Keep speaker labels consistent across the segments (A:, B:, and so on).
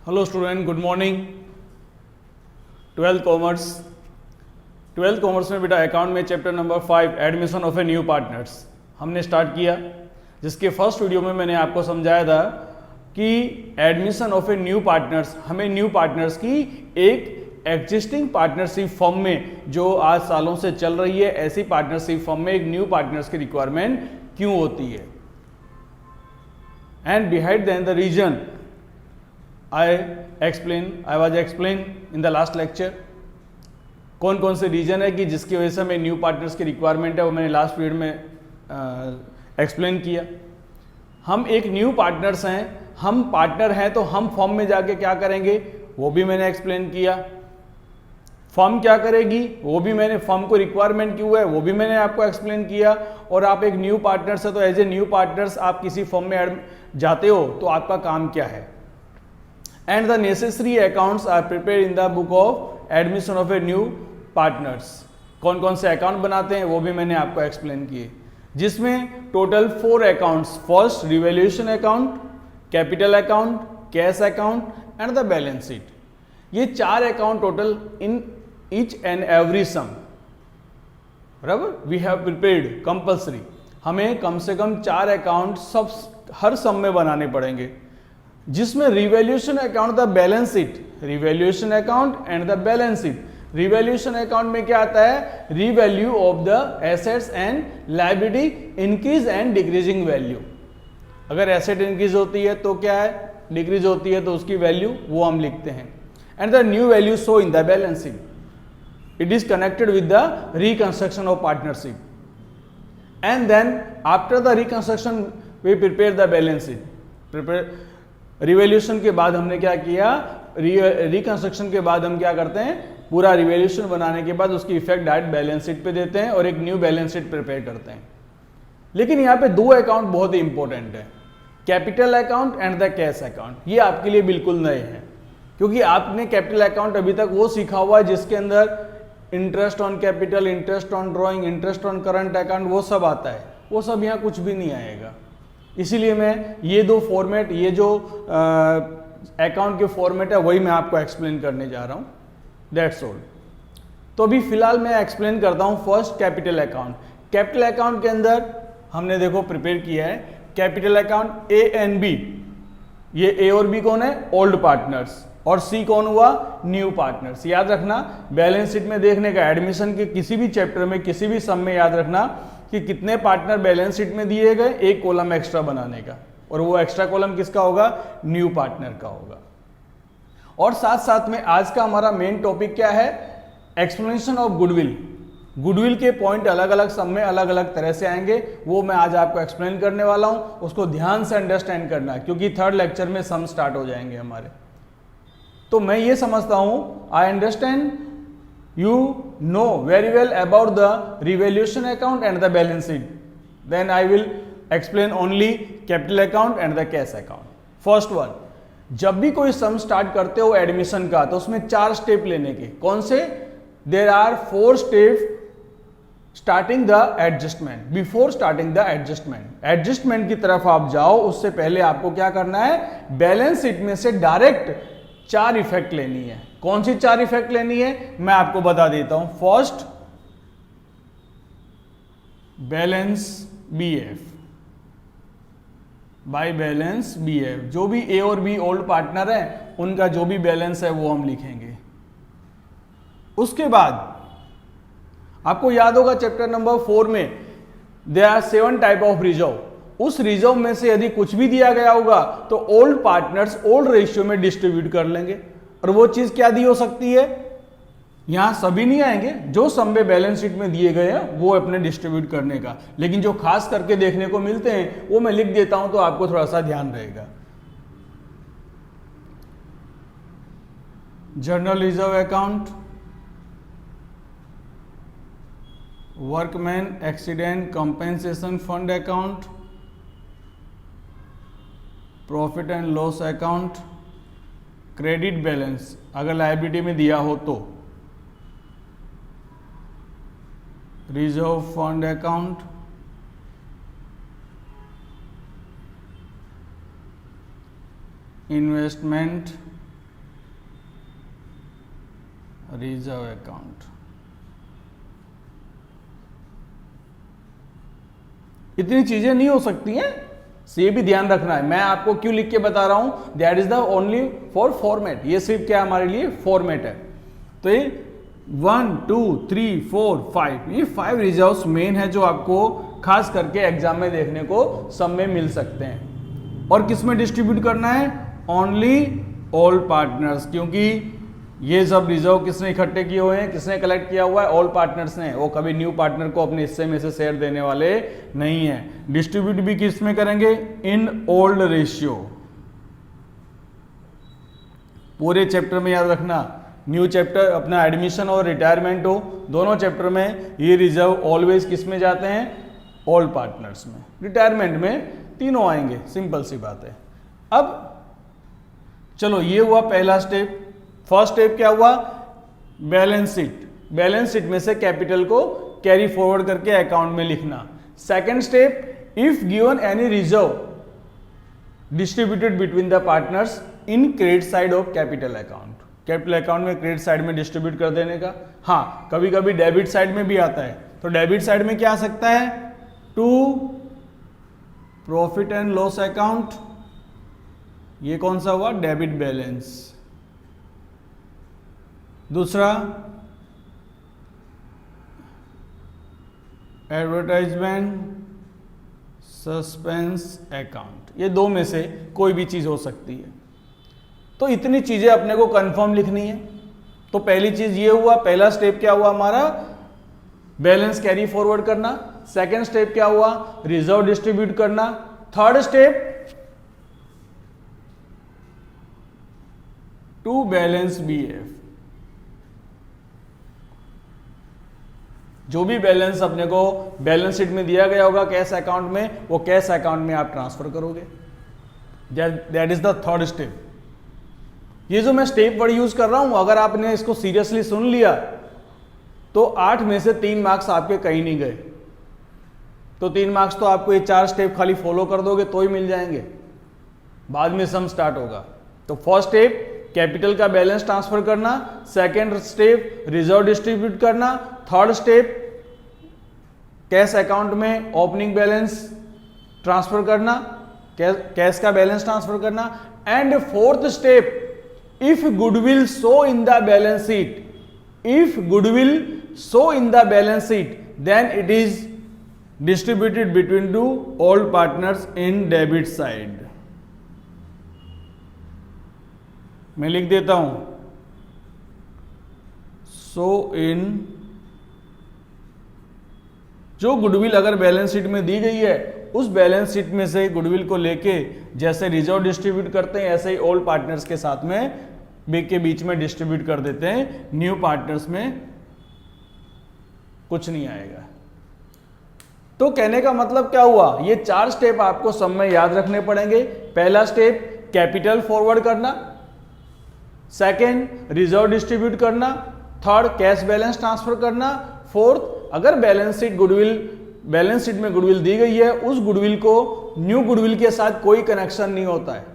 A: Hello student, good morning. Twelfth commerce में बेटा account में chapter number 5 admission of a new partners हमने start किया, जिसके फर्स्ट वीडियो में मैंने आपको समझाया था कि admission of a new partners, हमें न्यू पार्टनर्स की एक एग्जिस्टिंग पार्टनरशिप फर्म में जो आज सालों से चल रही है, ऐसी पार्टनरशिप फर्म में एक न्यू पार्टनर्स की रिक्वायरमेंट क्यों होती है। And behind the reason I was explain in the last lecture। कौन कौन से रीजन है कि जिसकी वजह से हमें न्यू पार्टनर्स की रिक्वायरमेंट है, वो मैंने लास्ट पीरियड में एक्सप्लेन किया। हम एक न्यू पार्टनर्स हैं, हम पार्टनर हैं, तो हम फॉर्म में जाके क्या करेंगे वो भी मैंने एक्सप्लेन किया। फॉर्म क्या करेगी वो भी मैंने, फॉर्म को रिक्वायरमेंट क्यों है वो भी मैंने आपको एक्सप्लेन किया। और आप एक न्यू पार्टनर्स है तो एज ए न्यू पार्टनर्स आप किसी फॉर्म में जाते हो तो आपका काम क्या है। And the necessary accounts are prepared in the book of admission of a new partners। कौन कौन से अकाउंट बनाते हैं वो भी मैंने आपको एक्सप्लेन किए, जिसमें total 4 accounts, first revaluation account, capital account, cash account and the balance sheet. ये 4 account total in each and every sum, बराबर वी हैव प्रिपेयर्ड कंपल्सरी। हमें कम से कम 4 अकाउंट सब हर सम में बनाने पड़ेंगे, जिसमें revaluation account the balance sheet, revaluation account and the balance sheet. Revaluation account में क्या आता है, revalue of the assets and liability, increase and decreasing value. अगर एसेट इंक्रीज होती है तो क्या है, डिक्रीज होती है तो उसकी वैल्यू वो हम लिखते हैं। And the new value show in the balance sheet, it is connected with the reconstruction of partnership. And then after the reconstruction we prepare the balance sheet. Revaluation के बाद हमने क्या किया, रिकंस्ट्रक्शन के बाद हम क्या करते हैं, पूरा रिवैल्यूएशन बनाने के बाद उसकी इफेक्ट डायरेक्ट बैलेंस शीट पे देते हैं और एक न्यू बैलेंस शीट प्रिपेयर करते हैं। लेकिन यहाँ पे 2 अकाउंट बहुत ही इंपॉर्टेंट है, capital account and the cash account. ये आपके लिए बिल्कुल नए हैं, क्योंकि आपने कैपिटल अकाउंट अभी तक वो सीखा हुआ है जिसके अंदर interest on capital, interest on drawing, interest on current account, वो सब आता है। वो सब यहाँ कुछ भी नहीं आएगा। इसीलिए मैं ये 2 फॉर्मेट, ये जो अकाउंट के फॉर्मेट है वही मैं आपको एक्सप्लेन करने जा रहा हूँ, दैट्स ऑल। तो अभी फिलहाल मैं एक्सप्लेन करता हूँ first capital account. Capital account के अंदर हमने देखो प्रिपेयर किया है capital account A and B. ये ए और बी कौन है, ओल्ड पार्टनर्स, और सी कौन हुआ, न्यू पार्टनर्स। याद रखना, बैलेंस शीट में देखने का, एडमिशन के किसी भी चैप्टर में, किसी भी सम में याद रखना कि कितने पार्टनर बैलेंस शीट में दिए गए, एक कॉलम एक्स्ट्रा बनाने का, और वो एक्स्ट्रा कॉलम किसका होगा, न्यू पार्टनर का होगा। और साथ साथ में आज का हमारा मेन टॉपिक क्या है, एक्सप्लेनेशन ऑफ गुडविल। गुडविल के पॉइंट अलग अलग सम में अलग अलग तरह से आएंगे, वो मैं आज आपको एक्सप्लेन करने वाला हूं। उसको ध्यान से अंडरस्टैंड करना है, क्योंकि 3rd लेक्चर में सम स्टार्ट हो जाएंगे हमारे। तो मैं ये समझता हूं, I understand you know very well about the revaluation account and the balance sheet, then I will explain only capital account and the cash account। first one, जब भी कोई सम स्टार्ट करते हो एडमिशन का तो उसमें 4 स्टेप लेने के। कौन से, there are 4 step starting the adjustment, before starting the adjustment. Adjustment की तरफ आप जाओ उससे पहले आपको क्या करना है, बैलेंस शीट में से डायरेक्ट 4 इफेक्ट लेनी है। कौन सी 4 इफेक्ट लेनी है मैं आपको बता देता हूं। First, balance BF, by balance BF. जो भी ए और बी ओल्ड पार्टनर है उनका जो भी बैलेंस है वो हम लिखेंगे। उसके बाद आपको याद होगा चैप्टर नंबर 4 में there are 7 type of reserve. उस रिजर्व में से यदि कुछ भी दिया गया होगा तो ओल्ड पार्टनर्स ओल्ड रेशियो में डिस्ट्रीब्यूट कर लेंगे। और वो चीज क्या दी हो सकती है, यहां सभी नहीं आएंगे, जो सम में बैलेंस शीट में दिए गए हैं वो अपने डिस्ट्रीब्यूट करने का, लेकिन जो खास करके देखने को मिलते हैं वो मैं लिख देता हूं तो आपको थोड़ा सा ध्यान रहेगा। General reserve account, workman accident compensation fund account, profit and loss account, credit balance अगर लायबिलिटी में दिया हो तो, reserve fund account, investment reserve account. इतनी चीजें नहीं हो सकती हैं, ये भी ध्यान रखना है। मैं आपको क्यों लिख के बता रहा हूं, that is the only for format. ये सिर्फ क्या हमारे लिए फॉर्मेट है। तो ये 1 2 3 4 5 ये 5 रिजर्व्स मेन है जो आपको खास करके एग्जाम में देखने को सब में मिल सकते हैं। और किस में डिस्ट्रीब्यूट करना है, ओनली ऑल पार्टनर्स, क्योंकि ये सब रिजर्व किसने इकट्ठे किए हुए हैं, किसने कलेक्ट किया हुआ है, ऑल पार्टनर्स ने। वो कभी न्यू पार्टनर को अपने हिस्से में से शेयर देने वाले नहीं है। डिस्ट्रीब्यूट भी किस में करेंगे, इन ओल्ड रेशियो। पूरे चैप्टर में याद रखना, न्यू चैप्टर अपना एडमिशन और रिटायरमेंट हो, दोनों चैप्टर में ये रिजर्व ऑलवेज किस में जाते हैं, ऑल पार्टनर्स में। रिटायरमेंट में तीनों आएंगे, सिंपल सी बात है। अब चलो ये हुआ पहला स्टेप। फर्स्ट स्टेप क्या हुआ, बैलेंस शीट। बैलेंस शीट में से कैपिटल को कैरी फॉरवर्ड करके अकाउंट में लिखना। Second step, if given any reserve distributed between the partners in credit side of capital account. Capital account में क्रेडिट साइड में डिस्ट्रीब्यूट कर देने का। हाँ, कभी कभी डेबिट साइड में भी आता है, तो डेबिट साइड में क्या आ सकता है, to profit and loss account. ये कौन सा हुआ, डेबिट बैलेंस। दूसरा एडवर्टाइजमेंट सस्पेंस अकाउंट। ये दो में से कोई भी चीज हो सकती है। तो इतनी चीजें अपने को कंफर्म लिखनी है। तो पहली चीज ये हुआ, पहला स्टेप क्या हुआ हमारा, बैलेंस कैरी फॉरवर्ड करना। सेकंड स्टेप क्या हुआ, रिजर्व डिस्ट्रीब्यूट करना। Third step, to balance BF. जो भी बैलेंस अपने को बैलेंस शीट में दिया गया होगा कैश अकाउंट में, वो कैश अकाउंट में आप ट्रांसफर करोगे। That is the third step. ये जो मैं स्टेप वर्ड यूज कर रहा हूं, अगर आपने इसको सीरियसली सुन लिया तो 8 में से 3 मार्क्स आपके कहीं नहीं गए। तो 3 मार्क्स तो आपको ये 4 स्टेप खाली फॉलो कर दोगे तो ही मिल जाएंगे, बाद में सम स्टार्ट होगा। तो फर्स्ट स्टेप कैपिटल का बैलेंस ट्रांसफर करना, सेकेंड स्टेप रिजर्व डिस्ट्रीब्यूट करना, थर्ड स्टेप कैश अकाउंट में ओपनिंग बैलेंस ट्रांसफर करना, कैश का बैलेंस ट्रांसफर करना, and fourth step, if goodwill show in the balance sheet, if goodwill show in the balance sheet then it is distributed between to all partners in debit side। मैं लिख देता हूं, so in जो goodwill अगर balance sheet में दी गई है उस बैलेंस शीट में से गुडविल को लेके जैसे रिजर्व डिस्ट्रीब्यूट करते हैं ऐसे ही ऑल पार्टनर्स के साथ में के बीच में डिस्ट्रीब्यूट कर देते हैं। न्यू पार्टनर्स में कुछ नहीं आएगा। तो कहने का मतलब क्या हुआ, ये 4 स्टेप आपको सब में याद रखने पड़ेंगे। पहला स्टेप कैपिटल फॉरवर्ड करना, सेकंड रिजर्व डिस्ट्रीब्यूट करना, थर्ड कैश बैलेंस ट्रांसफर करना, फोर्थ अगर बैलेंस शीट में गुडविल दी गई है उस गुडविल को न्यू गुडविल के साथ कोई कनेक्शन नहीं होता है,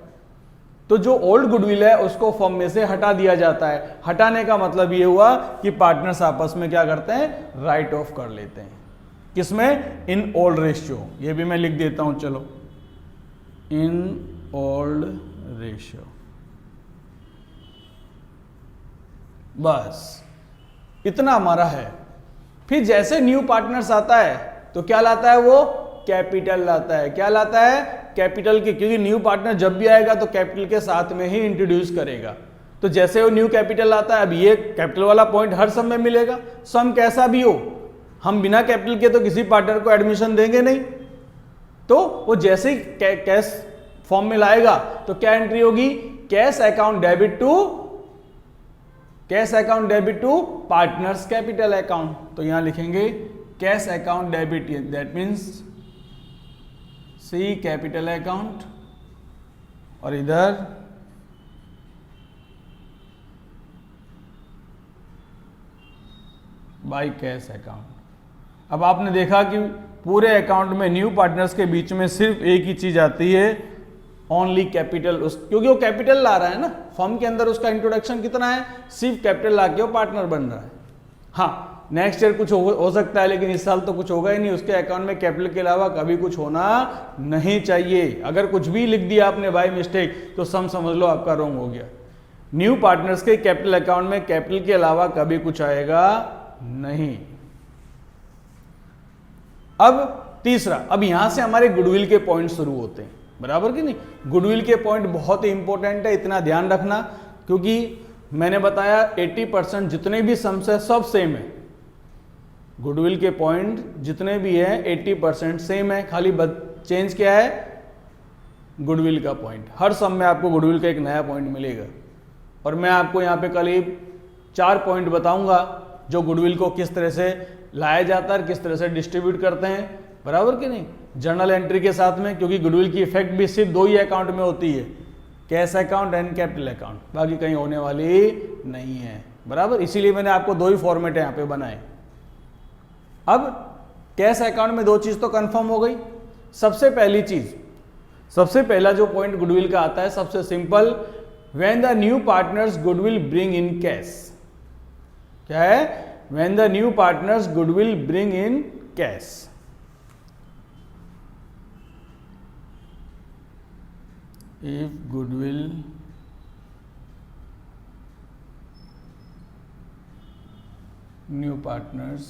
A: तो जो ओल्ड गुडविल है उसको फर्म में से हटा दिया जाता है। हटाने का मतलब ये हुआ कि पार्टनर्स आपस में क्या करते हैं, राइट ऑफ कर लेते हैं। किसमें, इन ओल्ड रेशियो। ये भी मैं लिख देता हूं, चलो, इन ओल्ड रेशियो। बस इतना हमारा है। फिर जैसे न्यू पार्टनर्स आता है तो क्या लाता है, वो कैपिटल लाता है। क्या लाता है, कैपिटल के, क्योंकि न्यू पार्टनर जब भी आएगा तो कैपिटल के साथ में ही इंट्रोड्यूस करेगा। तो जैसे वो न्यू कैपिटल आता है, अब ये कैपिटल वाला पॉइंट हर सम में मिलेगा, सम कैसा भी हो। हम बिना कैपिटल के तो किसी पार्टनर को एडमिशन देंगे नहीं। तो वो जैसे ही कैश फॉर्म में लाएगा तो क्या एंट्री होगी, cash account debit to partners capital account. तो यहां लिखेंगे cash account debit, that means C capital account, और इधर बाई कैश अकाउंट। अब आपने देखा कि पूरे अकाउंट में न्यू पार्टनर्स के बीच में सिर्फ एक ही चीज आती है, ओनली कैपिटल, उस क्योंकि वो कैपिटल ला रहा है ना, फर्म के अंदर उसका इंट्रोडक्शन कितना है, सिर्फ कैपिटल ला के वो पार्टनर बन रहा है। हाँ नेक्स्ट ईयर कुछ हो सकता है, लेकिन इस साल तो कुछ होगा ही नहीं, उसके अकाउंट में कैपिटल के अलावा कभी कुछ होना नहीं चाहिए। अगर कुछ भी लिख दिया आपने बाय मिस्टेक तो समझ लो आपका रॉन्ग हो गया। न्यू पार्टनर्स के कैपिटल अकाउंट में कैपिटल के अलावा कभी कुछ आएगा नहीं। अब तीसरा, अब यहां से हमारे गुडविल के पॉइंट शुरू होते हैं, बराबर कि नहीं। गुडविल के पॉइंट बहुत ही इंपॉर्टेंट है, इतना ध्यान रखना, क्योंकि मैंने बताया 80% जितने भी सम्स है सब सेम है। गुडविल के पॉइंट जितने भी है 80% सेम है, खाली चेंज क्या है, गुडविल का पॉइंट। हर सम में आपको गुडविल का एक नया पॉइंट मिलेगा, और मैं आपको यहाँ पे करीब 4 पॉइंट बताऊंगा जो गुडविल को किस तरह से लाया जाता है और किस तरह से डिस्ट्रीब्यूट करते हैं, बराबर कि नहीं, जर्नल एंट्री के साथ में। क्योंकि गुडविल की इफेक्ट भी सिर्फ 2 ही अकाउंट में होती है, cash account and capital account, बाकी कहीं होने वाली नहीं है, बराबर। इसीलिए मैंने आपको 2 ही फॉर्मेट यहाँ पे बनाए। अब कैश अकाउंट में 2 चीज तो कंफर्म हो गई। सबसे पहली चीज, सबसे पहला जो पॉइंट गुडविल का आता है, सबसे simple, when the new partners goodwill bring in cash. क्या है, when the new partners goodwill bring in cash. If goodwill new partners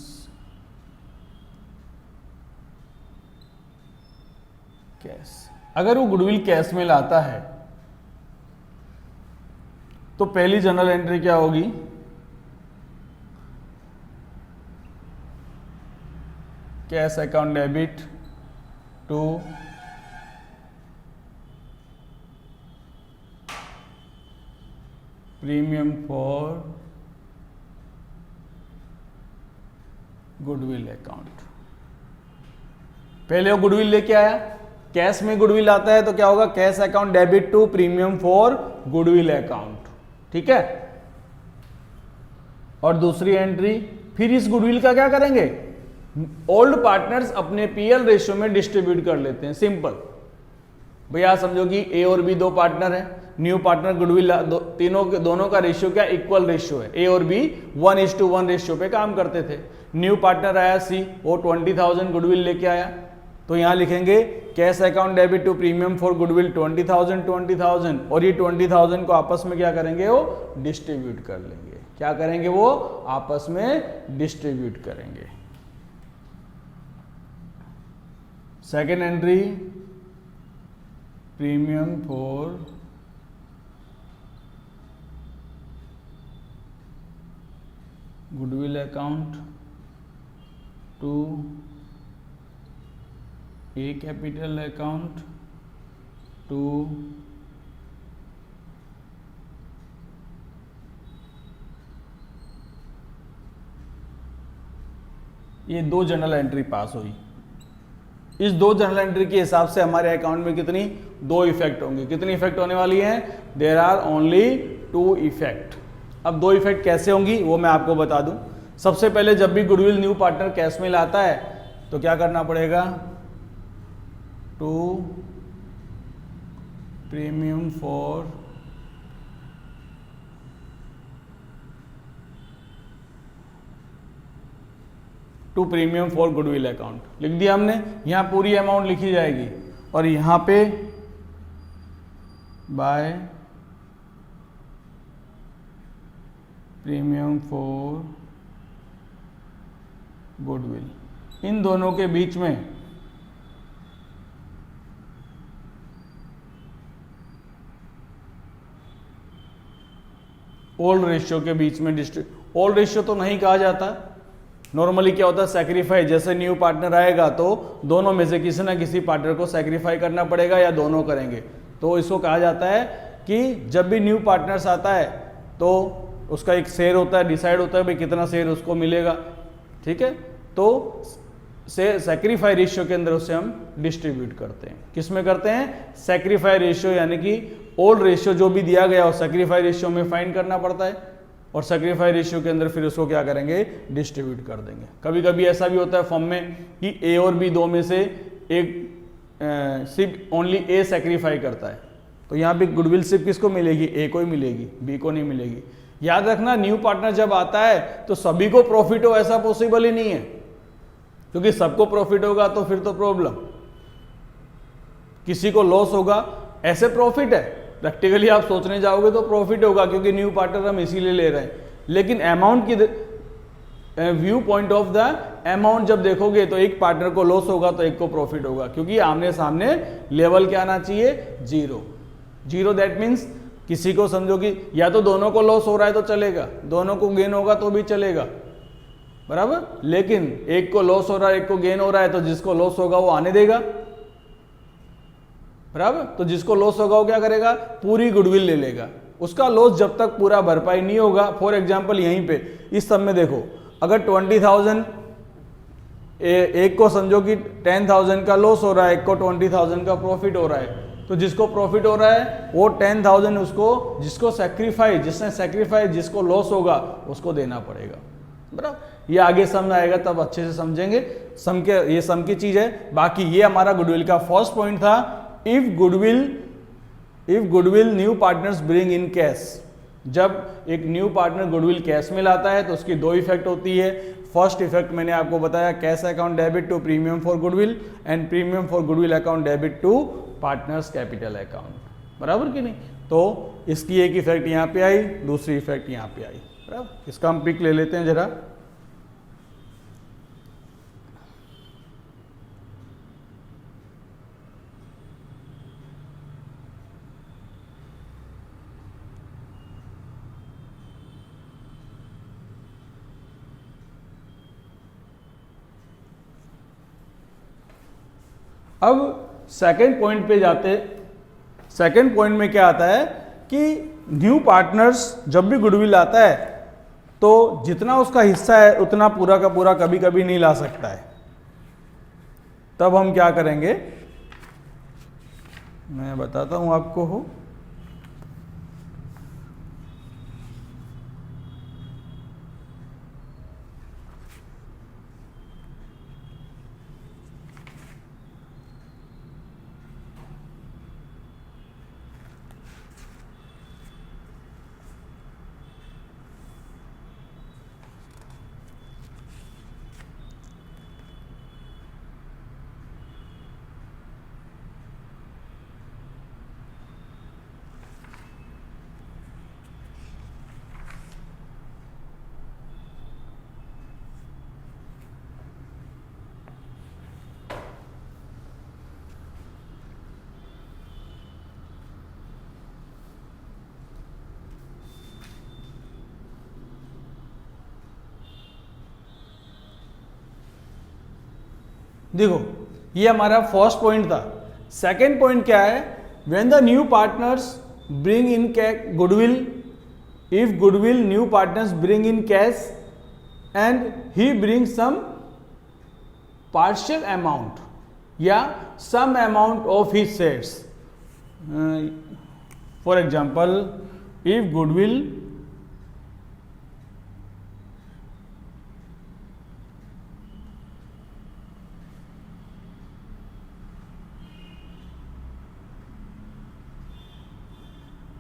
A: cash, अगर वो गुडविल कैश में लाता है तो पहली जनरल एंट्री क्या होगी, cash account debit to premium for goodwill account. पहले वो गुडविल लेके आया, कैश में गुडविल आता है तो क्या होगा, cash account debit to premium for goodwill account, ठीक है। और दूसरी एंट्री, फिर इस गुडविल का क्या करेंगे, ओल्ड पार्टनर्स अपने पीएल रेशियो में डिस्ट्रीब्यूट कर लेते हैं। सिंपल भैया समझो कि ए और बी 2 पार्टनर है, न्यू पार्टनर गुडविल दोनों का रेशियो क्या, इक्वल रेशियो है। ए और बी 1:1 रेशियो पे काम करते थे। न्यू पार्टनर आया सी, वो 20,000 गुडविल लेके आया, तो यहां लिखेंगे cash account debit to premium for goodwill 20,000 और ये 20,000 को आपस में क्या करेंगे, वो डिस्ट्रीब्यूट कर लेंगे। क्या करेंगे, वो आपस में डिस्ट्रीब्यूट करेंगे। Second entry, premium for goodwill account to A capital account to ये 2 जनरल एंट्री पास हुई। इस 2 जनरल एंट्री के हिसाब से हमारे अकाउंट में कितनी, 2 इफेक्ट होंगे। कितनी इफेक्ट होने वाली है, देयर आर ओनली 2 इफेक्ट। अब 2 इफेक्ट कैसे होंगी वो मैं आपको बता दूं। सबसे पहले जब भी गुडविल न्यू पार्टनर कैश में लाता है तो क्या करना पड़ेगा, to premium for goodwill account लिख दिया हमने। यहां पूरी अमाउंट लिखी जाएगी और यहां पे बाय प्रीमियम फॉर गुडविल, इन दोनों के बीच में ओल्ड रेशियो के बीच में ओल्ड रेशियो तो नहीं कहा जाता, नॉर्मली क्या होता है, सैक्रिफाई। जैसे न्यू पार्टनर आएगा तो दोनों में से किसी ना किसी पार्टनर को सैक्रिफाई करना पड़ेगा या दोनों करेंगे, तो इसको कहा जाता है कि जब भी न्यू पार्टनर्स आता है तो उसका एक शेयर होता है, डिसाइड होता है भाई कितना शेयर उसको मिलेगा, ठीक है। तो सैक्रिफाई रेशियो के अंदर उसे हम डिस्ट्रीब्यूट करते हैं। किस में करते हैं, सैक्रिफाई रेशियो, यानी कि ओल्ड रेशियो जो भी दिया गया हो सैक्रिफाई रेशियो में फाइंड करना पड़ता है और सैक्रिफाई रेशियो के अंदर फिर उसको क्या करेंगे, डिस्ट्रीब्यूट कर देंगे। कभी कभी ऐसा भी होता है फॉर्म में कि ए और बी 2 में से एक सिर्फ ओनली ए सैक्रिफाई करता है, तो यहाँ पे गुडविल सिर्फ किसको मिलेगी, ए को ही मिलेगी, बी को नहीं मिलेगी। याद रखना न्यू पार्टनर जब आता है तो सभी को प्रॉफिट हो ऐसा पॉसिबल ही नहीं है, क्योंकि सबको प्रॉफिट होगा तो फिर तो प्रॉब्लम, किसी को लॉस होगा ऐसे प्रॉफिट है। प्रैक्टिकली आप सोचने जाओगे तो प्रॉफिट होगा क्योंकि न्यू पार्टनर हम इसीलिए ले रहे हैं, लेकिन अमाउंट की view point of the amount जब देखोगे तो एक पार्टनर को लॉस होगा तो एक को प्रॉफिट होगा, क्योंकि आमने सामने लेवल क्या आना चाहिए, जीरो। जीरो दैट मीन्स किसी को समझो कि या तो दोनों को लॉस हो रहा है तो चलेगा, दोनों को गेन होगा तो भी चलेगा, बराबर। लेकिन एक को लॉस हो रहा है एक को गेन हो रहा है तो जिसको लॉस होगा वो आने देगा, बराबर। तो जिसको लॉस होगा वो क्या करेगा, पूरी गुडविल ले लेगा। उसका लॉस जब तक पूरा भरपाई नहीं होगा, फॉर एग्जांपल यहीं पे इस सब में देखो, अगर 20,000 एक को समझो कि 10,000 का लॉस हो रहा है, एक को 20,000 का प्रॉफिट हो रहा है, तो जिसको प्रॉफिट हो रहा है वो 10,000 उसको, जिसको सैक्रिफाइस, जिसने सैक्रिफाइस जिसको लॉस होगा उसको देना पड़ेगा, बराबर। ये आगे समझ आएगा तब अच्छे से समझेंगे, सम के ये सम की चीज है। बाकी ये हमारा गुडविल का फर्स्ट पॉइंट था, if goodwill new partners bring in cash. जब एक न्यू पार्टनर गुडविल कैश में लाता है तो उसकी दो इफेक्ट होती है। फर्स्ट इफेक्ट मैंने आपको बताया, cash account debit to premium for goodwill and premium for goodwill account debit to partners capital account, बराबर कि नहीं। तो इसकी एक इफेक्ट यहाँ पे आई, दूसरी इफेक्ट यहाँ पे आई, बराबर। इसका हम पिक ले लेते हैं जरा। अब सेकेंड पॉइंट पे जाते, सेकेंड पॉइंट में क्या आता है कि न्यू पार्टनर्स जब भी गुडविल आता है तो जितना उसका हिस्सा है उतना पूरा का पूरा कभी कभी नहीं ला सकता है। तब हम क्या करेंगे मैं बताता हूं आपको। हो देखो ये हमारा फर्स्ट पॉइंट था। सेकेंड पॉइंट क्या है, when the new partners bring in goodwill, if goodwill new partners bring in cash and he bring some partial amount या some amount of his shares. For example if goodwill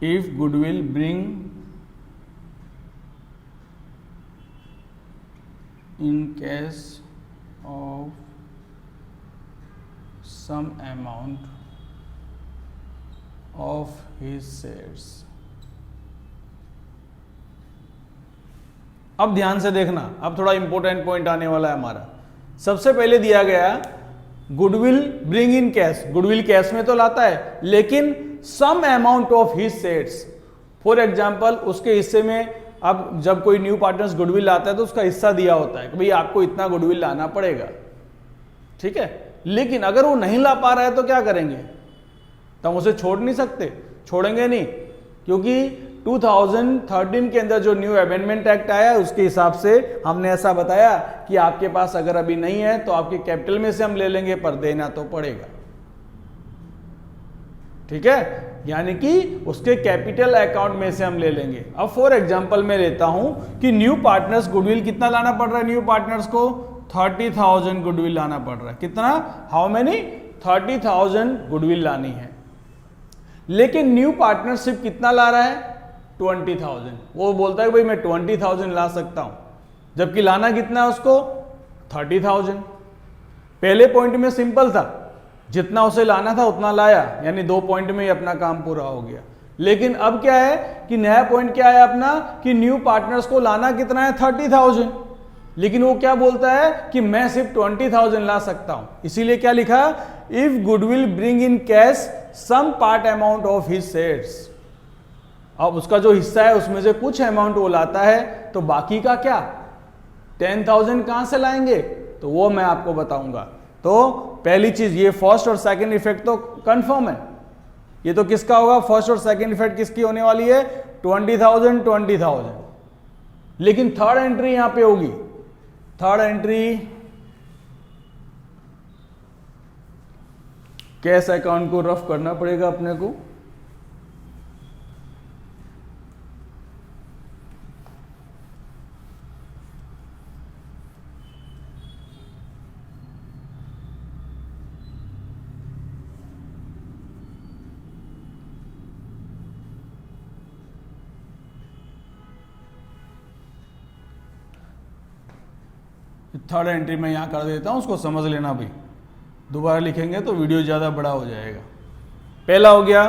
A: bring in cash of some amount of his shares। अब ध्यान से देखना, अब थोड़ा important point आने वाला है हमारा। सबसे पहले दिया गया goodwill bring in cash, goodwill cash में तो लाता है लेकिन some amount of his shares. For example उसके हिस्से में, अब जब कोई न्यू पार्टनर्स गुडविल लाता है तो उसका हिस्सा दिया होता है कि भाई आपको इतना गुडविल लाना पड़ेगा, ठीक है। लेकिन अगर वो नहीं ला पा रहा है तो क्या करेंगे, तो हम उसे छोड़ नहीं सकते, छोड़ेंगे नहीं, क्योंकि 2013 के अंदर जो न्यू अमेंडमेंट एक्ट आया उसके हिसाब से हमने ऐसा बताया कि आपके पास अगर अभी नहीं है तो आपके कैपिटल में से हम ले लेंगे, पर देना तो पड़ेगा, ठीक है। यानी कि उसके कैपिटल अकाउंट में से हम ले लेंगे। अब फॉर एग्जांपल मैं लेता हूं कि न्यू पार्टनर्स गुडविल कितना लाना पड़ रहा है, न्यू पार्टनर्स को 30,000 गुडविल लाना पड़ रहा है। कितना, हाउ मेनी, 30,000 गुडविल लानी है। लेकिन न्यू पार्टनरशिप कितना ला रहा है 20,000। वो बोलता है भाई मैं 20,000 ला सकता हूं, जबकि लाना कितना है उसको 30,000। पहले पॉइंट में सिंपल था, जितना उसे लाना था उतना लाया, यानी 2 पॉइंट में ही अपना काम पूरा हो गया। लेकिन अब क्या है कि नया पॉइंट क्या है अपना कि न्यू पार्टनर्स को लाना कितना है 30,000, लेकिन वो क्या बोलता है कि मैं सिर्फ 20,000 ला सकता हूं। इसीलिए क्या लिखा, if goodwill bring in cash some part amount of his shares. अब उसका जो हिस्सा है उसमें से कुछ अमाउंट वो लाता है, तो बाकी का क्या 10,000 कहां से लाएंगे, तो वो मैं आपको बताऊंगा। तो पहली चीज ये फर्स्ट और सेकंड इफेक्ट तो कंफर्म है, ये तो किसका होगा, फर्स्ट और सेकंड इफेक्ट किसकी होने वाली है 20,000। लेकिन थर्ड एंट्री यहां पे होगी, थर्ड एंट्री कैश अकाउंट को रफ करना पड़ेगा अपने को। थर्ड एंट्री मैं यहां कर देता हूं, उसको समझ लेना भाई, दोबारा लिखेंगे तो वीडियो ज़्यादा बड़ा हो जाएगा। पहला हो गया,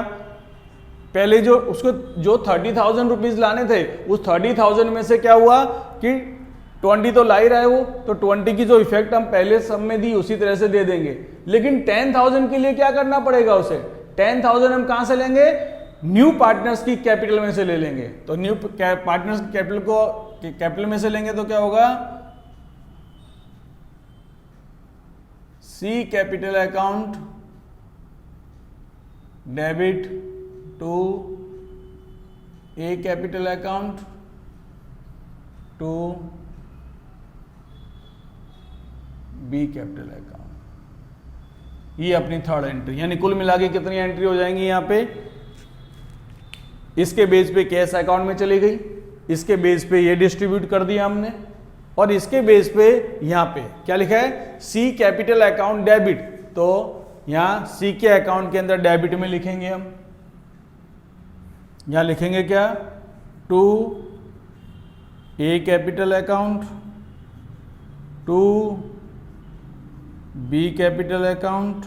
A: पहले जो उसको जो 30,000 रुपीज़ लाने थे, उस 30,000 में से क्या हुआ कि 20 तो ला ही रहा है वो, तो 20 की जो इफेक्ट हम पहले सब में दी उसी तरह से दे देंगे। लेकिन 10,000 के लिए क्या करना पड़ेगा उसे, 10,000 हम कहां से लेंगे, न्यू पार्टनर्स की कैपिटल में से ले लेंगे। तो न्यू पार्टनर्स की कैपिटल को कैपिटल में से लेंगे तो क्या होगा, C capital account debit to A capital account to B capital account. ये अपनी थर्ड एंट्री, यानी कुल मिला के कितनी एंट्री हो जाएंगी यहां पे, इसके बेस पे कैश अकाउंट में चली गई, इसके बेस पे ये डिस्ट्रीब्यूट कर दिया हमने, और इसके बेस पे यहां पे क्या लिखा है सी कैपिटल अकाउंट डेबिट, तो यहां सी के अकाउंट के अंदर डेबिट में लिखेंगे हम, यहां लिखेंगे क्या to A capital account to B capital account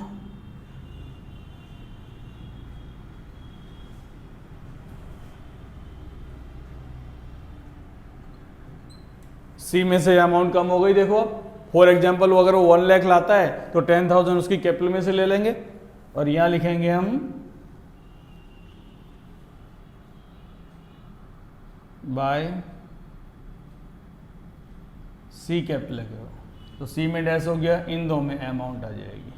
A: C में से अमाउंट कम हो गई। देखो अब फॉर एग्जाम्पल वो अगर वो 1 लाख लाता है तो 10,000 उसकी कैपिटल में से ले लेंगे, और यहां लिखेंगे हम बाय सी कैपिटल, तो सी में डैश हो गया, इन दो में अमाउंट आ जाएगी।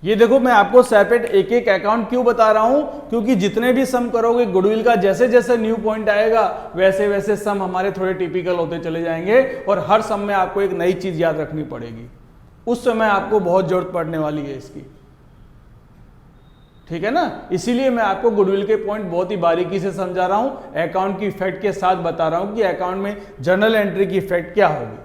A: ये देखो मैं आपको सेपरेट एक एक अकाउंट क्यों बता रहा हूं, क्योंकि जितने भी सम करोगे गुडविल का, जैसे जैसे न्यू पॉइंट आएगा वैसे वैसे सम हमारे थोड़े टिपिकल होते चले जाएंगे, और हर सम में आपको एक नई चीज याद रखनी पड़ेगी, उस समय आपको बहुत जरूरत पड़ने वाली है इसकी, ठीक है ना। इसीलिए मैं आपको गुडविल के पॉइंट बहुत ही बारीकी से समझा रहा हूं, अकाउंट की इफेक्ट के साथ बता रहा हूं कि अकाउंट में जर्नल एंट्री की इफेक्ट क्या होगी।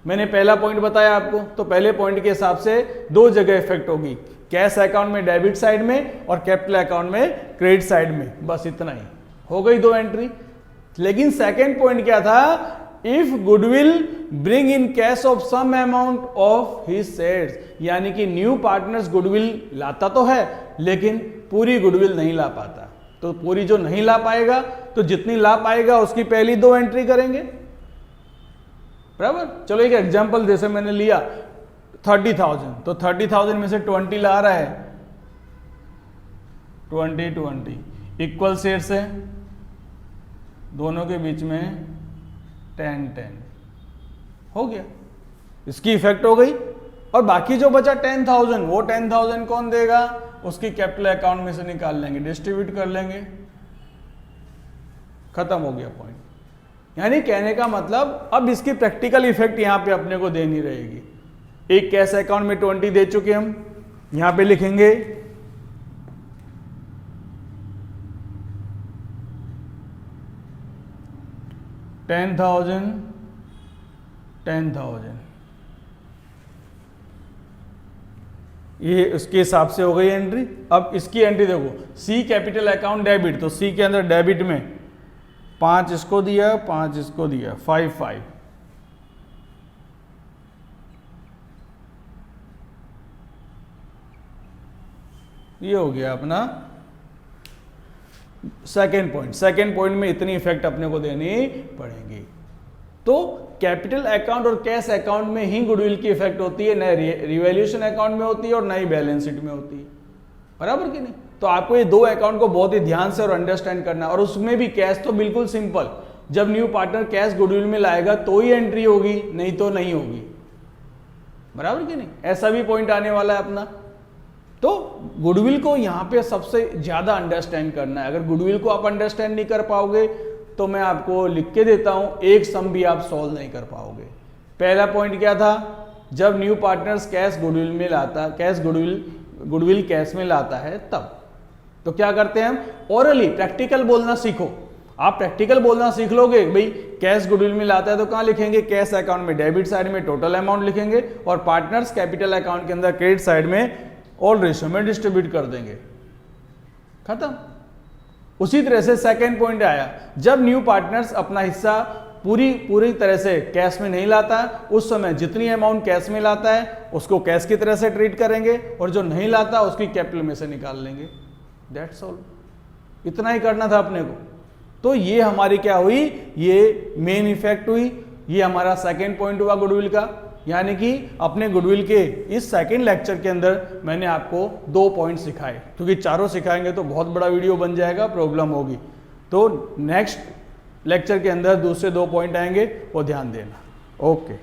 A: मैंने पहला पॉइंट बताया आपको, तो पहले पॉइंट के हिसाब से 2 जगह इफेक्ट होगी, कैश अकाउंट में डेबिट साइड में और कैपिटल अकाउंट में क्रेडिट साइड में, बस इतना ही हो गई 2 एंट्री। लेकिन सेकंड पॉइंट क्या था, if goodwill bring in cash of some amount of his shares, यानी कि न्यू पार्टनर्स गुडविल लाता तो है लेकिन पूरी गुडविल नहीं ला पाता, तो पूरी जो नहीं ला पाएगा तो जितनी ला पाएगा उसकी पहली 2 एंट्री करेंगे, बराबर। चलो एक एग्जांपल जैसे मैंने लिया 30,000, तो 30,000 में से 20 ला रहा है, 20 इक्वल शेयर्स है, दोनों के बीच में 10 हो गया, इसकी इफेक्ट हो गई। और बाकी जो बचा 10,000, वो 10,000 कौन देगा, उसकी कैपिटल अकाउंट में से निकाल लेंगे, डिस्ट्रीब्यूट कर लेंगे, खत्म हो गया पॉइंट। यानी कहने का मतलब अब इसकी प्रैक्टिकल इफेक्ट यहां पे अपने को देनी रहेगी। एक कैश अकाउंट में 20 दे चुके हम, यहां पे लिखेंगे 10,000 10,000, ये उसके हिसाब से हो गई एंट्री। अब इसकी एंट्री देखो, सी कैपिटल अकाउंट डेबिट, तो सी के अंदर डेबिट में 5 इसको दिया, 5 इसको दिया, 5 ये हो गया अपना सेकेंड पॉइंट। सेकेंड पॉइंट में इतनी इफेक्ट अपने को देनी पड़ेगी। तो कैपिटल अकाउंट और कैश अकाउंट में ही गुडविल की इफेक्ट होती है, न रिवैल्यूएशन अकाउंट में होती है और न ही बैलेंस शीट में होती है, बराबर कि नहीं। तो आपको ये दो अकाउंट को बहुत ही ध्यान से और अंडरस्टैंड करना, और उसमें भी कैश तो बिल्कुल सिंपल, जब न्यू पार्टनर कैश गुडविल में लाएगा तो ही एंट्री होगी, नहीं तो नहीं होगी, बराबर कि नहीं। ऐसा भी पॉइंट आने वाला है अपना। तो गुडविल को यहां पे सबसे ज्यादा अंडरस्टैंड करना है। अगर गुडविल को आप अंडरस्टैंड नहीं कर पाओगे तो मैं आपको लिख के देता हूं, एक सम भी आप सॉल्व नहीं कर पाओगे। पहला पॉइंट क्या था, जब न्यू पार्टनर्स कैश गुडविल में लाता, कैश गुडविल कैश में लाता है तब। तो क्या करते हैं हम, ओरली प्रैक्टिकल बोलना सीखो। आप प्रैक्टिकल बोलना सीख लोगे, भाई कैश गुडविल में लाता है तो कहां लिखेंगे, कैश अकाउंट में डेबिट साइड में टोटल अमाउंट लिखेंगे, और पार्टनर्स कैपिटल अकाउंट के अंदर क्रेडिट साइड में ऑल रेशियो में डिस्ट्रीब्यूट कर देंगे, खत्म। उसी तरह से सेकेंड पॉइंट आया, जब न्यू पार्टनर्स अपना हिस्सा पूरी तरह से कैश में नहीं लाता है, उस समय जितनी अमाउंट कैश में लाता है उसको कैश की तरह से ट्रीट करेंगे, और जो नहीं लाता उसकी कैपिटल में से निकाल लेंगे। दैट्स ऑल, इतना ही करना था अपने को। तो ये हमारी क्या हुई, ये मेन इफेक्ट हुई, ये हमारा सेकेंड पॉइंट हुआ गुडविल का। यानी कि अपने गुडविल के इस सेकेंड लेक्चर के अंदर मैंने आपको 2 पॉइंट सिखाए, क्योंकि चारों सिखाएंगे तो बहुत बड़ा वीडियो बन जाएगा, प्रॉब्लम होगी। तो नेक्स्ट लेक्चर के अंदर दूसरे 2 पॉइंट आएंगे, वो ध्यान देना। ओके।